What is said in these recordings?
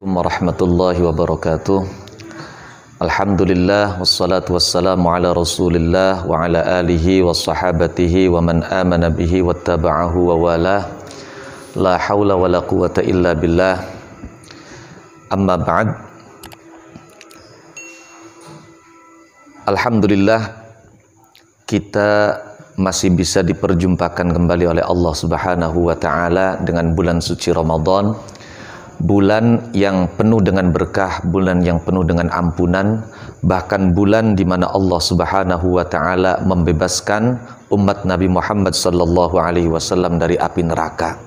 Warahmatullahi wabarakatuh. Alhamdulillah wassalatu wassalamu ala Rasulillah wa ala alihi wa sahabatihi wa man amana bihi wattaba'ahu wa wala. La haula wa la quwata illa billah. Amma ba'd. Alhamdulillah kita masih bisa diperjumpakan kembali oleh Allah Subhanahu wa taala dengan bulan suci Ramadan. Bulan yang penuh dengan berkah, bulan yang penuh dengan ampunan, bahkan bulan di mana Allah Subhanahu wa taala membebaskan umat Nabi Muhammad sallallahu alaihi wasallam dari api neraka.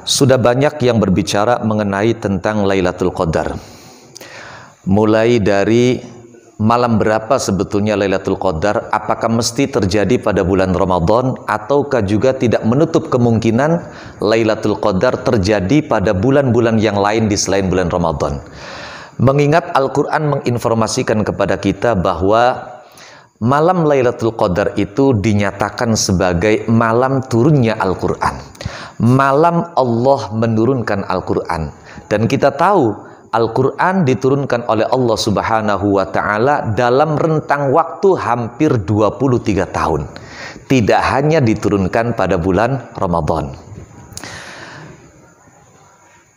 Sudah banyak yang berbicara mengenai tentang Lailatul Qadar. Mulai dari malam berapa sebetulnya Lailatul Qadar, apakah mesti terjadi pada bulan Ramadan ataukah juga tidak menutup kemungkinan Lailatul Qadar terjadi pada bulan-bulan yang lain di selain bulan Ramadan. Mengingat Al-Quran menginformasikan kepada kita bahwa malam Lailatul Qadar itu dinyatakan sebagai malam turunnya Al-Quran, malam Allah menurunkan Al-Quran. Dan kita tahu Al-Quran diturunkan oleh Allah Subhanahu wa ta'ala dalam rentang waktu hampir 23 tahun. Tidak hanya diturunkan pada bulan Ramadan.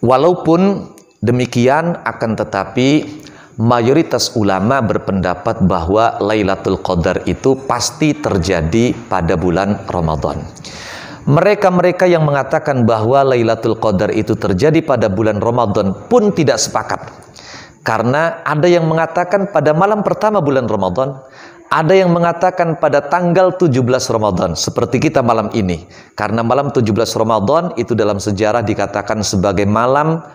Walaupun demikian, akan tetapi mayoritas ulama berpendapat bahwa Lailatul Qadar itu pasti terjadi pada bulan Ramadan. Mereka-mereka yang mengatakan bahwa Lailatul Qadar itu terjadi pada bulan Ramadan pun tidak sepakat. Karena ada yang mengatakan pada malam pertama bulan Ramadan, ada yang mengatakan pada tanggal 17 Ramadan, seperti kita malam ini. Karena malam 17 Ramadan itu dalam sejarah dikatakan sebagai malam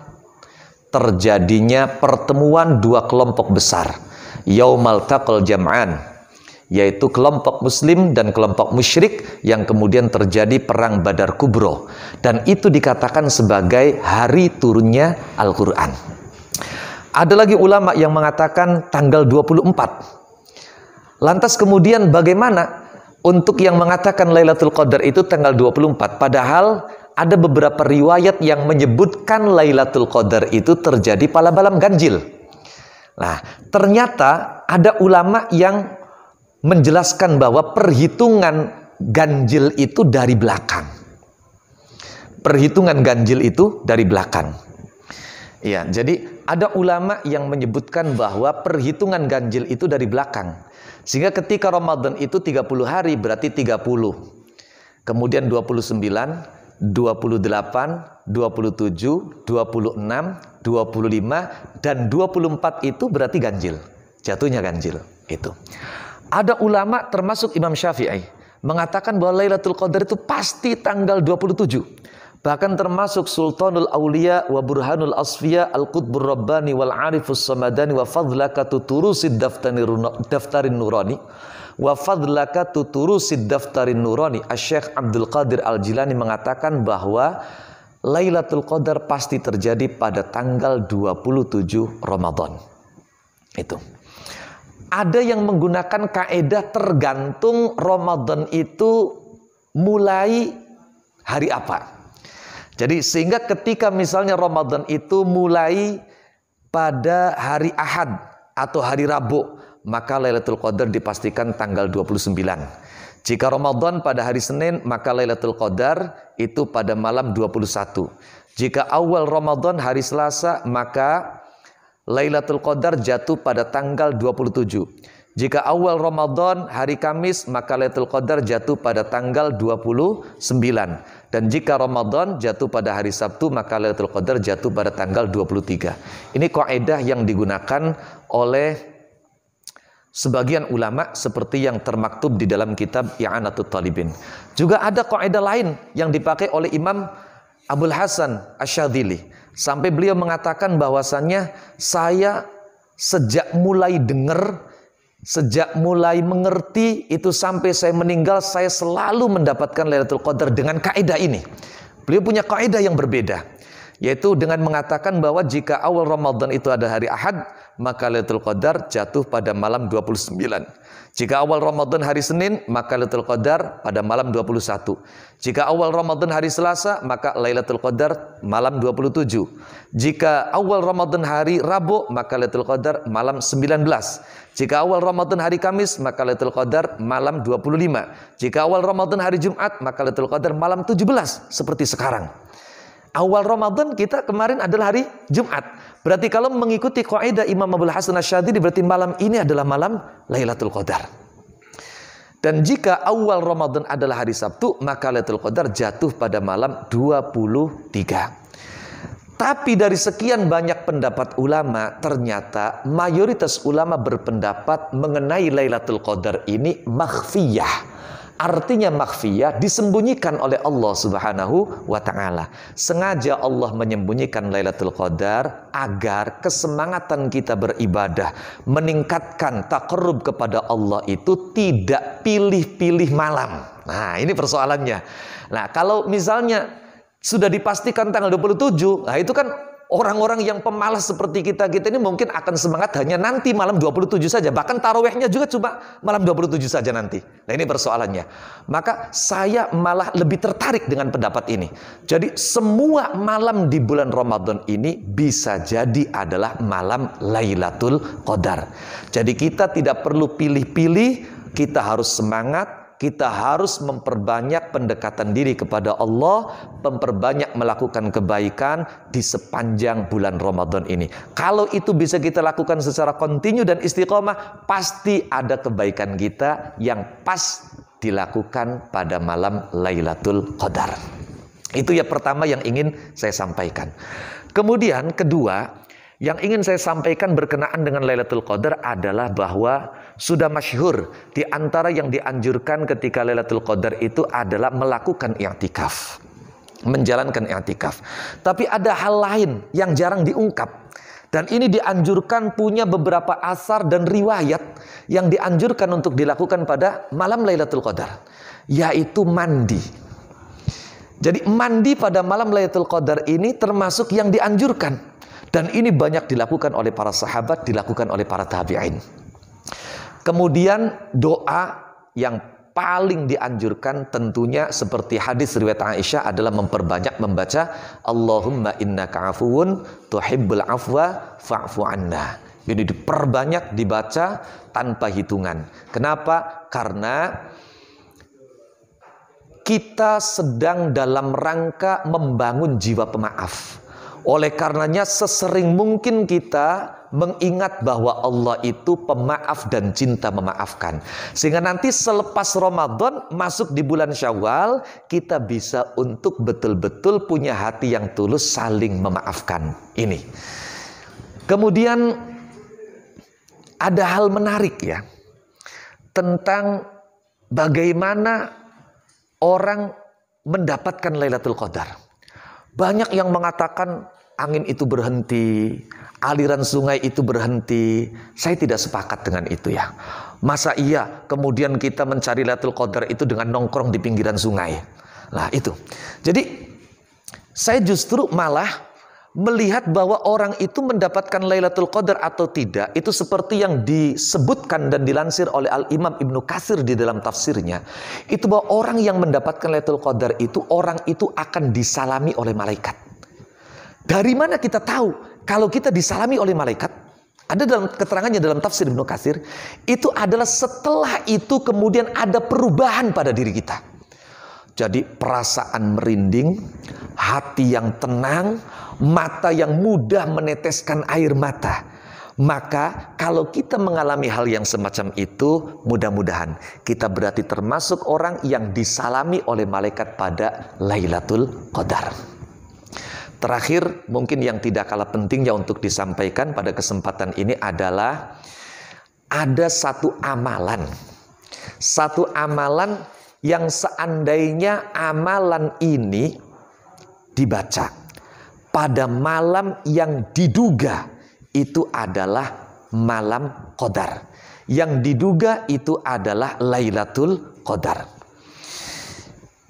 terjadinya pertemuan dua kelompok besar. Yaumal taqal jam'an, yaitu kelompok muslim dan kelompok musyrik yang kemudian terjadi perang Badar Kubro, dan itu dikatakan sebagai hari turunnya Al-Quran. Ada lagi ulama yang mengatakan tanggal 24. Lantas kemudian bagaimana untuk yang mengatakan Lailatul Qadar itu tanggal 24, padahal ada beberapa riwayat yang menyebutkan Lailatul Qadar itu terjadi pada malam ganjil. Nah, ternyata ada ulama yang menjelaskan bahwa perhitungan ganjil itu dari belakang. Perhitungan ganjil itu dari belakang. Ya, jadi ada ulama yang menyebutkan bahwa perhitungan ganjil itu dari belakang. Sehingga ketika Ramadan itu 30 hari berarti 30. Kemudian 29, 28, 27, 26, 25 dan 24 itu berarti ganjil. Jatuhnya ganjil itu. Ada ulama termasuk Imam Syafi'i mengatakan bahwa Lailatul Qadar itu pasti tanggal 27. Bahkan termasuk Sultanul Aulia wa Burhanul Asfiya Al-Qutbur Rabbani wal Arifus Samadani wa fadlakatu turusid daftarin nurani wa fadlakatu turusid daftarin nurani. Asy-Syaikh Abdul Qadir Al-Jilani mengatakan bahwa Lailatul Qadar pasti terjadi pada tanggal 27 Ramadan. Itu. Ada yang menggunakan kaedah tergantung Ramadan itu mulai hari apa. Jadi sehingga ketika misalnya Ramadan itu mulai pada hari Ahad atau hari Rabu, maka Lailatul Qadar dipastikan tanggal 29. Jika Ramadan pada hari Senin, maka Lailatul Qadar itu pada malam 21. Jika awal Ramadan hari Selasa, maka Lailatul Qadar jatuh pada tanggal 27. Jika awal Ramadan hari Kamis, maka Lailatul Qadar jatuh pada tanggal 29. Dan jika Ramadan jatuh pada hari Sabtu, maka Lailatul Qadar jatuh pada tanggal 23. Ini kaidah yang digunakan oleh sebagian ulama seperti yang termaktub di dalam kitab I'anatul Talibin. Juga ada kaidah lain yang dipakai oleh Imam Abul Hasan Asy-Syadzili. Sampai beliau mengatakan bahwasannya saya sejak mulai dengar, sejak mulai mengerti itu sampai saya meninggal, saya selalu mendapatkan Lailatul Qadar dengan kaidah ini. Beliau punya kaidah yang berbeda, yaitu dengan mengatakan bahwa jika awal Ramadan itu ada hari Ahad, maka Lailatul Qadar jatuh pada malam 29. Jika awal Ramadan hari Senin, maka Lailatul Qadar pada malam 21. Jika awal Ramadan hari Selasa, maka Lailatul Qadar malam 27. Jika awal Ramadan hari Rabu, maka Lailatul Qadar malam 19. Jika awal Ramadan hari Kamis, maka Lailatul Qadar malam 25. Jika awal Ramadan hari Jumat, maka Lailatul Qadar malam 17, seperti sekarang. Awal Ramadan kita kemarin adalah hari Jumat. Berarti kalau mengikuti kaidah Imam Abul Hasan Asy-Syadzili, berarti malam ini adalah malam Lailatul Qadar. Dan jika awal Ramadan adalah hari Sabtu, maka Lailatul Qadar jatuh pada malam 23. Tapi dari sekian banyak pendapat ulama, ternyata mayoritas ulama berpendapat mengenai Lailatul Qadar ini makhfiyah. Artinya makhfiyah, disembunyikan oleh Allah Subhanahu wa ta'ala. Sengaja Allah menyembunyikan Lailatul Qadar agar kesemangatan kita beribadah, meningkatkan taqarrub kepada Allah itu tidak pilih-pilih malam. Nah, ini persoalannya. Nah, kalau misalnya sudah dipastikan tanggal 27, nah itu kan orang-orang yang pemalas seperti kita ini mungkin akan semangat hanya nanti malam 27 saja. Bahkan tarawehnya juga cuma malam 27 saja nanti. Nah, ini persoalannya. Maka saya malah lebih tertarik dengan pendapat ini. Jadi semua malam di bulan Ramadan ini bisa jadi adalah malam Lailatul Qadar. Jadi kita tidak perlu pilih-pilih, kita harus semangat. Kita harus memperbanyak pendekatan diri kepada Allah, memperbanyak melakukan kebaikan di sepanjang bulan Ramadan ini. Kalau itu bisa kita lakukan secara kontinu dan istiqomah, pasti ada kebaikan kita yang pas dilakukan pada malam Lailatul Qadar. Itu ya pertama yang ingin saya sampaikan. Kemudian kedua, yang ingin saya sampaikan berkenaan dengan Lailatul Qadar adalah bahwa sudah masyhur di antara yang dianjurkan ketika Lailatul Qadar itu adalah melakukan i'tikaf, menjalankan i'tikaf. Tapi ada hal lain yang jarang diungkap. Dan ini dianjurkan, punya beberapa asar dan riwayat yang dianjurkan untuk dilakukan pada malam Lailatul Qadar, yaitu mandi. Jadi mandi pada malam Lailatul Qadar ini termasuk yang dianjurkan. Dan ini banyak dilakukan oleh para sahabat, dilakukan oleh para tabi'in. Kemudian doa yang paling dianjurkan tentunya seperti hadis riwayat Aisyah adalah memperbanyak membaca Allahumma innaka afuwun tuhibbul afwa fa'fu anna. Ini diperbanyak dibaca tanpa hitungan. Kenapa? Karena kita sedang dalam rangka membangun jiwa pemaaf. Oleh karenanya sesering mungkin kita mengingat bahwa Allah itu pemaaf dan cinta memaafkan. Sehingga nanti selepas Ramadan masuk di bulan Syawal, kita bisa untuk betul-betul punya hati yang tulus saling memaafkan. Ini. Kemudian ada hal menarik ya, tentang bagaimana orang mendapatkan Lailatul Qadar. Banyak yang mengatakan angin itu berhenti, aliran sungai itu berhenti. Saya tidak sepakat dengan itu ya. Masa iya kemudian kita mencari Lailatul Qadar itu dengan nongkrong di pinggiran sungai? Nah itu. Jadi saya justru malah melihat bahwa orang itu mendapatkan Lailatul Qadar atau tidak, itu seperti yang disebutkan dan dilansir oleh Al-Imam Ibnu Katsir di dalam tafsirnya. Itu bahwa orang yang mendapatkan Lailatul Qadar itu, orang itu akan disalami oleh malaikat. Dari mana kita tahu kalau kita disalami oleh malaikat? Ada dalam keterangannya dalam tafsir Ibnu Katsir, itu adalah setelah itu kemudian ada perubahan pada diri kita. Jadi perasaan merinding, hati yang tenang, mata yang mudah meneteskan air mata. Maka kalau kita mengalami hal yang semacam itu, mudah-mudahan kita berarti termasuk orang yang disalami oleh malaikat pada Lailatul Qadar. Terakhir, mungkin yang tidak kalah pentingnya untuk disampaikan pada kesempatan ini adalah ada satu amalan. Satu amalan yang seandainya amalan ini dibaca pada malam yang diduga itu adalah malam Qadar. Yang diduga itu adalah Lailatul Qadar.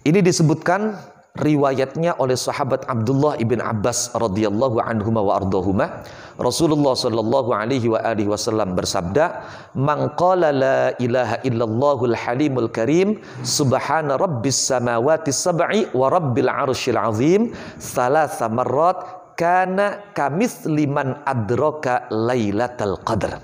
Ini disebutkan riwayatnya oleh sahabat Abdullah ibn Abbas radhiyallahu anhuma wa ardahuma. Rasulullah sallallahu alaihi wa alihi wasallam bersabda, "Man qala la ilaha illallahul halimul karim, subhana rabbis samawati sab'i wa rabbil arsyil azim, thalatha marrat, kana kamitsli man adraka lailatul qadar."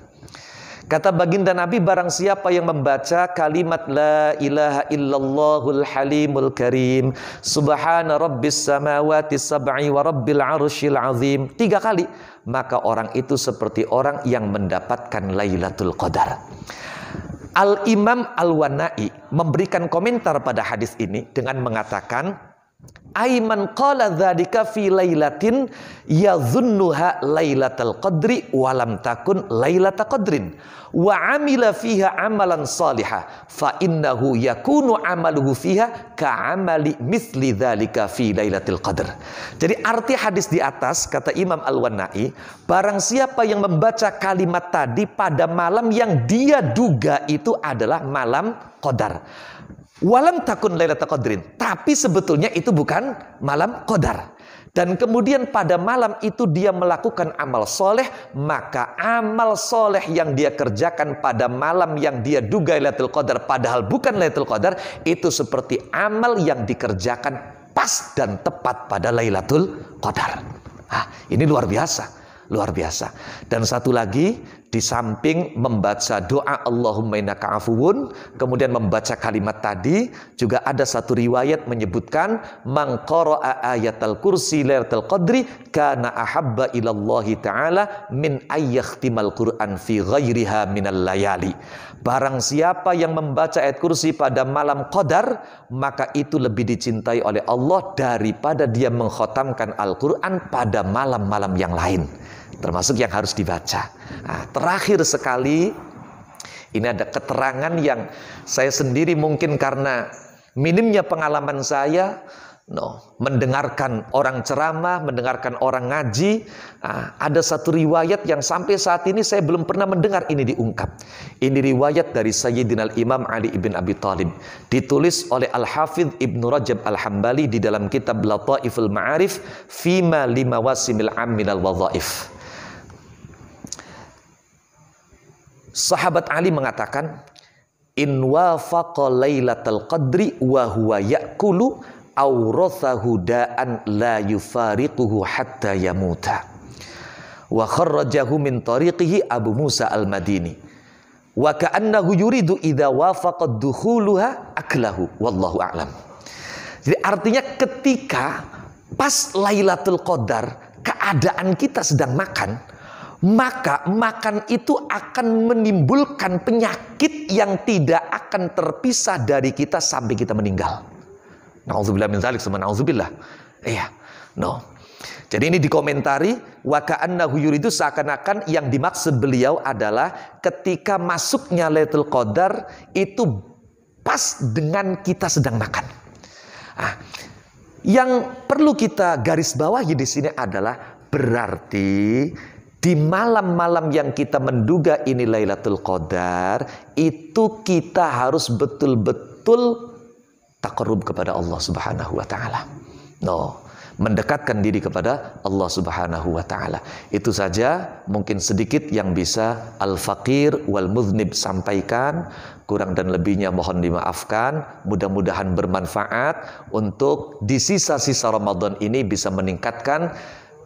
Kata baginda Nabi, barang siapa yang membaca kalimat la ilaha illallahul halimul karim, subhana rabbis samawati sab'i wa rabbil arsyil azim 3 kali, maka orang itu seperti orang yang mendapatkan Lailatul Qadar. Al-Imam Al-Wanai memberikan komentar pada hadis ini dengan mengatakan, aiman qala dzalika fi lailatin yadhunnuha lailatul qadri wa lam takun lailatul qadrin wa amila fiha amalan salihah fa innahu yakunu amaluhu fiha ka'amali mithli dzalika fi lailatul qadr. Jadi arti hadis di atas, kata Imam Al-Wanai, barang siapa yang membaca kalimat tadi pada malam yang dia duga itu adalah malam qadar, walam takun lailatul qadrin, tapi sebetulnya itu bukan malam qadar, dan kemudian pada malam itu dia melakukan amal soleh, maka amal soleh yang dia kerjakan pada malam yang dia duga Lailatul Qadar padahal bukan Lailatul Qadar, itu seperti amal yang dikerjakan pas dan tepat pada Lailatul Qadar. Ini luar biasa, luar biasa. Dan satu lagi, di samping membaca doa Allahumma innaka afuwun, kemudian membaca kalimat tadi, juga ada satu riwayat menyebutkan man qara'a ayatal kursi lailatul qadri kana ahabba ilallahi ta'ala min ayyakhtimal Qur'an fi ghairiha minal layali. Barang siapa yang membaca ayat kursi pada malam qadar, maka itu lebih dicintai oleh Allah daripada dia mengkhatamkan Al-Quran pada malam-malam yang lain, termasuk yang harus dibaca. Terakhir sekali, ini ada keterangan yang saya sendiri mungkin karena minimnya pengalaman saya mendengarkan orang ceramah, mendengarkan orang ngaji, ada satu riwayat yang sampai saat ini saya belum pernah mendengar ini diungkap. Ini riwayat dari Sayyidina Imam Ali ibn Abi Thalib, ditulis oleh Al-Hafidh Ibnu Rajab Al-Hambali di dalam kitab Lataiful Ma'arif Fima Lima Wasimil Amminal Wadhaif. Sahabat Ali mengatakan, in wafaqa lailatul qadri wa huwa ya'kulu awrathahu da'an la yufariquhu hatta yamuta. Wa kharrajahu min tariqihi Abu Musa Al-Madini. Wa ka'annahu yuridu idza wafaqa dukhuluha aklahu wallahu a'lam. Jadi artinya ketika pas Lailatul Qadar keadaan kita sedang makan, maka makan itu akan menimbulkan penyakit yang tidak akan terpisah dari kita sampai kita meninggal. Na'udzubillah min dzalik, summa na'udzubillah. Iya. Jadi ini dikomentari, wa ka'annahu yuridu, seakan-akan yang dimaksud beliau adalah ketika masuknya Lailatul Qadar itu pas dengan kita sedang makan. Yang perlu kita garis bawahi di sini adalah berarti di malam-malam yang kita menduga ini Lailatul Qadar, itu kita harus betul-betul taqarrub kepada Allah Subhanahu wa taala. Mendekatkan diri kepada Allah Subhanahu wa taala. Itu saja mungkin sedikit yang bisa Al-Faqir wal Mudhnib sampaikan. Kurang dan lebihnya mohon dimaafkan. Mudah-mudahan bermanfaat untuk di sisa-sisa Ramadan ini bisa meningkatkan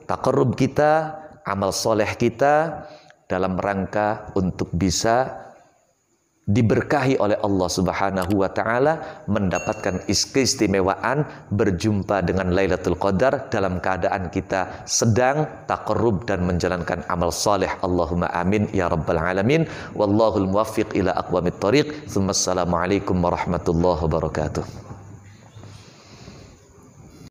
taqarrub kita, amal soleh kita, dalam rangka untuk bisa diberkahi oleh Allah Subhanahu wa taala, mendapatkan keistimewaan berjumpa dengan Lailatul Qadar dalam keadaan kita sedang taqarrub dan menjalankan amal soleh. Allahumma amin ya rabbal alamin. Wallahul muwaffiq ila aqwamit thoriq. Assalamualaikum warahmatullahi wabarakatuh.